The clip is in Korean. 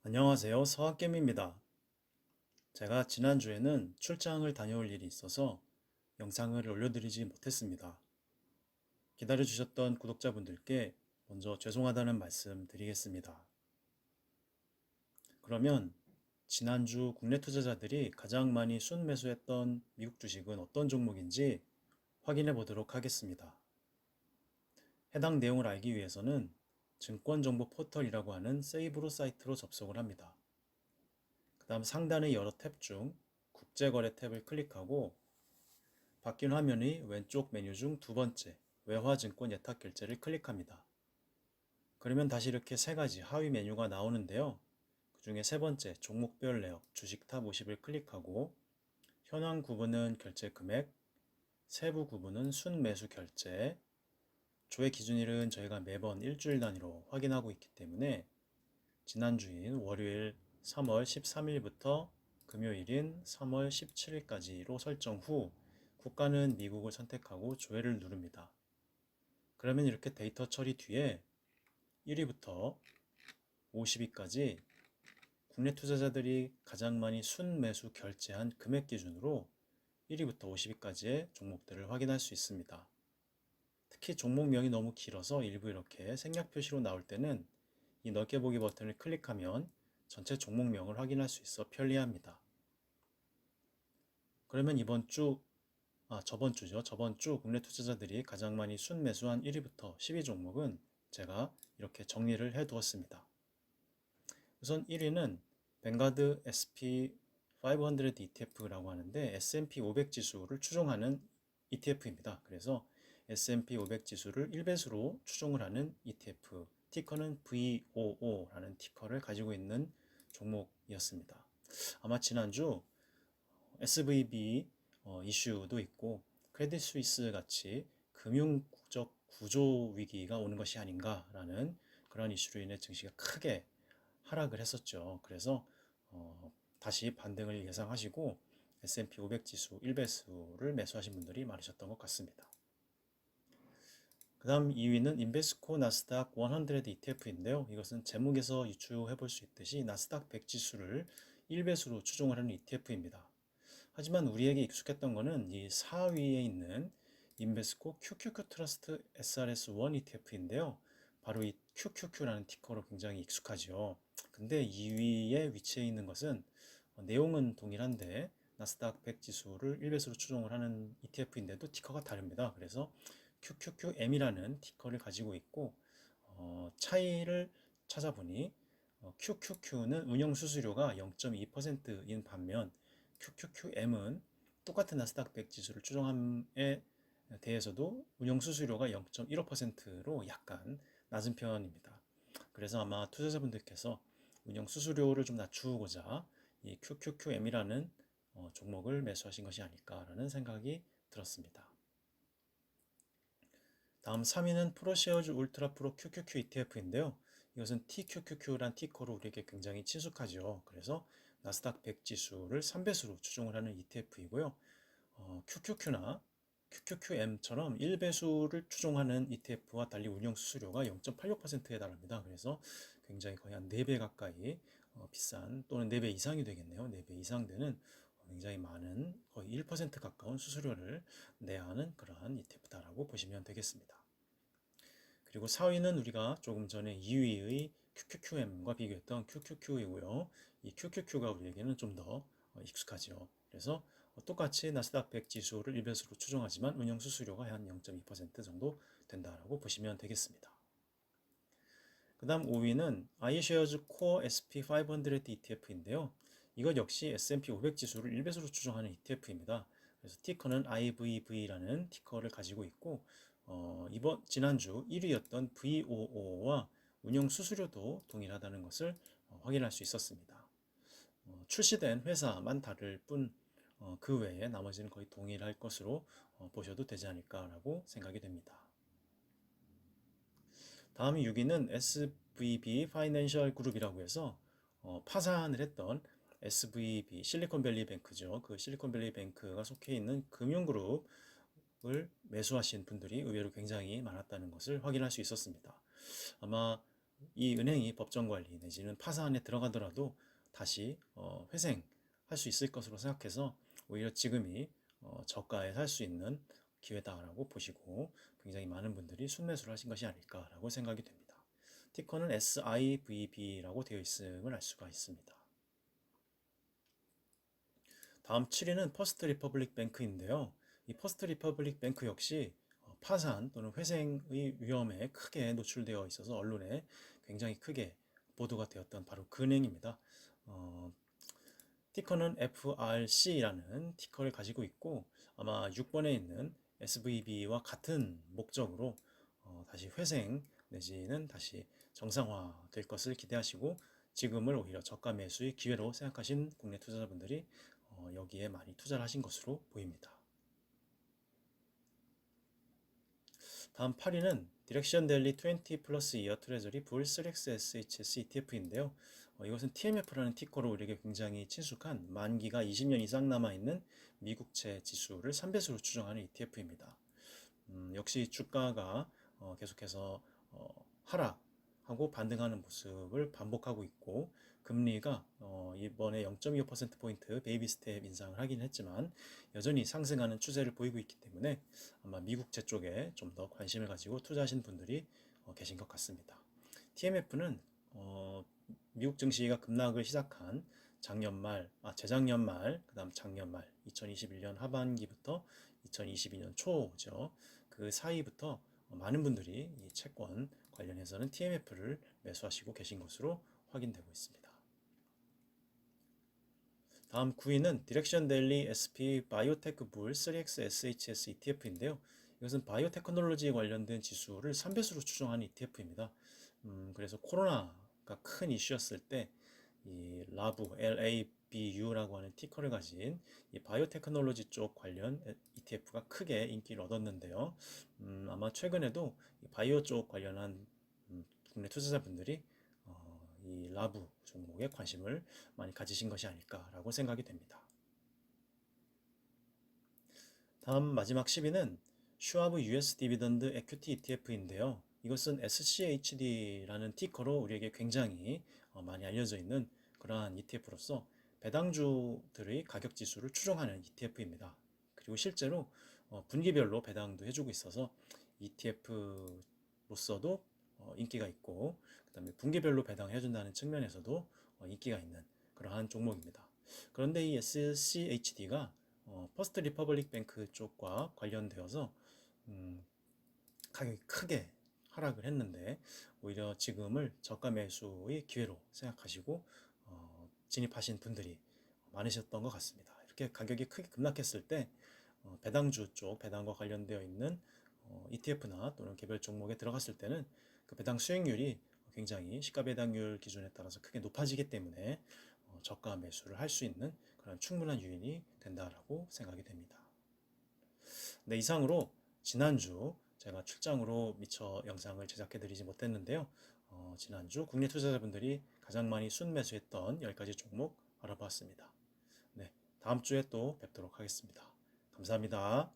안녕하세요. 서학겜입니다. 제가 지난주에는 출장을 다녀올 일이 있어서 영상을 올려드리지 못했습니다. 기다려주셨던 구독자분들께 먼저 죄송하다는 말씀 드리겠습니다. 그러면 지난주 국내 투자자들이 가장 많이 순매수했던 미국 주식은 어떤 종목인지 확인해 보도록 하겠습니다. 해당 내용을 알기 위해서는 증권정보 포털이라고 하는 세이브로 사이트로 접속을 합니다. 그 다음 상단의 여러 탭 중 국제거래 탭을 클릭하고 바뀐 화면의 왼쪽 메뉴 중 두 번째 외화증권 예탁결제를 클릭합니다. 그러면 다시 이렇게 세 가지 하위 메뉴가 나오는데요. 그 중에 세 번째 종목별 내역 주식 탑 50을 클릭하고 현황 구분은 결제 금액, 세부 구분은 순매수 결제, 조회 기준일은 저희가 매번 일주일 단위로 확인하고 있기 때문에 지난주인 월요일 3월 13일부터 금요일인 3월 17일까지로 설정 후 국가는 미국을 선택하고 조회를 누릅니다. 그러면 이렇게 데이터 처리 뒤에 1위부터 50위까지 국내 투자자들이 가장 많이 순매수 결제한 금액 기준으로 1위부터 50위까지의 종목들을 확인할 수 있습니다. 특히 종목명이 너무 길어서 일부 이렇게 생략 표시로 나올 때는 이 넓게 보기 버튼을 클릭하면 전체 종목명을 확인할 수 있어 편리합니다. 그러면 저번 주죠. 저번 주 국내 투자자들이 가장 많이 순매수한 1위부터 10위 종목은 제가 이렇게 정리를 해 두었습니다. 우선 1위는 뱅가드 SP500 ETF라고 하는데 S&P 500 지수를 추종하는 ETF입니다. 그래서 S&P 500 지수를 1배수로 추종을 하는 ETF, 티커는 VOO라는 티커를 가지고 있는 종목이었습니다. 아마 지난주 SVB 이슈도 있고 크레딧 스위스 같이 금융적 구조 위기가 오는 것이 아닌가라는 그런 이슈로 인해 증시가 크게 하락을 했었죠. 그래서 다시 반등을 예상하시고 S&P 500 지수 1배수를 매수하신 분들이 많으셨던 것 같습니다. 그 다음 2위는 인베스코 나스닥 100 ETF인데요. 이것은 제목에서 유추해 볼 수 있듯이 나스닥 100 지수를 1배수로 추종을 하는 ETF입니다. 하지만 우리에게 익숙했던 것은 이 4위에 있는 인베스코 QQQ 트러스트 SRS1 ETF인데요. 바로 이 QQQ라는 티커로 굉장히 익숙하죠. 근데 2위에 위치해 있는 것은 내용은 동일한데 나스닥 100 지수를 1배수로 추종을 하는 ETF인데도 티커가 다릅니다. 그래서 QQQM이라는 티커를 가지고 있고 차이를 찾아보니 QQQ는 운영 수수료가 0.2%인 반면 QQQM은 똑같은 나스닥 100 지수를 추종함에 대해서도 운영 수수료가 0.15%로 약간 낮은 편입니다. 그래서 아마 투자자분들께서 운영 수수료를 좀 낮추고자 이 QQQM이라는 종목을 매수하신 것이 아닐까라는 생각이 들었습니다. 다음 3위는 프로쉐어즈 울트라 프로 QQQ ETF인데요. 이것은 TQQQ란 티커로 우리에게 굉장히 친숙하죠. 그래서 나스닥 100 지수를 3배수로 추종을 하는 ETF이고요. QQQ나 QQQM처럼 1배수를 추종하는 ETF와 달리 운영 수수료가 0.86%에 달합니다. 그래서 굉장히 거의 한 4배 가까이 비싼 또는 4배 이상이 되겠네요. 4배 이상 되는 굉장히 많은 거의 1% 가까운 수수료를 내야 하는 그러한 ETF다라고 보시면 되겠습니다. 그리고 4위는 우리가 조금 전에 2위의 QQQM과 비교했던 QQQ이고요. 이 QQQ가 우리에게는 좀 더 익숙하죠. 그래서 똑같이 나스닥 100 지수를 1배수로 추종하지만 운영 수수료가 한 0.2% 정도 된다라고 보시면 되겠습니다. 그 다음 5위는 iShares Core SP500 ETF인데요. 이것 역시 S&P 500 지수를 1배수로 추종하는 ETF입니다. 그래서 티커는 IVV라는 티커를 가지고 있고 지난주 1위였던 VOO와 운영 수수료도 동일하다는 것을 확인할 수 있었습니다. 출시된 회사만 다를 뿐 그 외에 나머지는 거의 동일할 것으로 보셔도 되지 않을까라고 생각이 됩니다. 다음 6위는 SVB 파이낸셜 그룹이라고 해서 파산을 했던 SVB 실리콘밸리 뱅크죠. 그 실리콘밸리 뱅크가 속해 있는 금융그룹을 매수하신 분들이 의외로 굉장히 많았다는 것을 확인할 수 있었습니다. 아마 이 은행이 법정 관리 내지는 파산에 들어가더라도 다시 회생할 수 있을 것으로 생각해서 오히려 지금이 저가에 살 수 있는 기회다라고 보시고 굉장히 많은 분들이 순매수를 하신 것이 아닐까라고 생각이 됩니다. 티커는 SIVB라고 되어 있음을 알 수가 있습니다. 다음 7위는 퍼스트 리퍼블릭 뱅크인데요. 이 퍼스트 리퍼블릭 뱅크 역시 파산 또는 회생의 위험에 크게 노출되어 있어서 언론에 굉장히 크게 보도가 되었던 바로 그 은행입니다. 티커는 FRC라는 티커를 가지고 있고 아마 6번에 있는 SVB와 같은 목적으로 다시 회생 내지는 다시 정상화될 것을 기대하시고 지금을 오히려 저가 매수의 기회로 생각하신 국내 투자자분들이 여기에 많이 투자를 하신 것으로 보입니다. 다음 8위는 디렉션 델리 20 플러스 이어 트레저리 불 3X SHS ETF인데요. 이것은 TMF라는 티커로 우리에게 굉장히 친숙한 만기가 20년 이상 남아있는 미국채 지수를 3배수로 추정하는 ETF입니다. 역시 주가가 계속해서 하락하고 반등하는 모습을 반복하고 있고 금리가 이번에 0.25%포인트 베이비 스텝 인상을 하긴 했지만 여전히 상승하는 추세를 보이고 있기 때문에 아마 미국채 쪽에 좀 더 관심을 가지고 투자하신 분들이 계신 것 같습니다. TMF는 미국 증시가 급락을 시작한 재작년 말, 그 다음 작년 말, 2021년 하반기부터 2022년 초죠. 그 사이부터 많은 분들이 이 채권 관련해서는 TMF를 매수하시고 계신 것으로 확인되고 있습니다. 다음 9위는 디렉션 델리 SP 바이오테크 불 3X SHS ETF인데요. 이것은 바이오테크놀로지에 관련된 지수를 3배수로 추정하는 ETF입니다. 그래서 코로나가 큰 이슈였을 때 이 LABU라고 하는 티커를 가진 이 바이오테크놀로지 쪽 관련 ETF가 크게 인기를 얻었는데요. 아마 최근에도 이 바이오 쪽 관련한 국내 투자자분들이 이 라부 종목에 관심을 많이 가지신 것이 아닐까라고 생각이 됩니다. 다음 마지막 10위는 슈와브 US 디비던드 에큐티 ETF인데요. 이것은 SCHD라는 티커로 우리에게 굉장히 많이 알려져 있는 그러한 ETF로서 배당주들의 가격 지수를 추정하는 ETF입니다. 그리고 실제로 분기별로 배당도 해주고 있어서 ETF로서도 인기가 있고 그다음에 분기별로 배당해준다는 측면에서도 인기가 있는 그러한 종목입니다. 그런데 이 SCHD가 퍼스트 리퍼블릭 뱅크 쪽과 관련되어서 가격이 크게 하락을 했는데 오히려 지금을 저가 매수의 기회로 생각하시고 진입하신 분들이 많으셨던 것 같습니다. 이렇게 가격이 크게 급락했을 때 배당주 쪽 배당과 관련되어 있는 ETF나 또는 개별 종목에 들어갔을 때는 그 배당 수익률이 굉장히 시가 배당률 기준에 따라서 크게 높아지기 때문에 저가 매수를 할 수 있는 그런 충분한 요인이 된다라고 생각이 됩니다. 네, 이상으로 지난주 제가 출장으로 미처 영상을 제작해 드리지 못했는데요. 지난주 국내 투자자분들이 가장 많이 순매수했던 10가지 종목 알아보았습니다. 네, 다음 주에 또 뵙도록 하겠습니다. 감사합니다.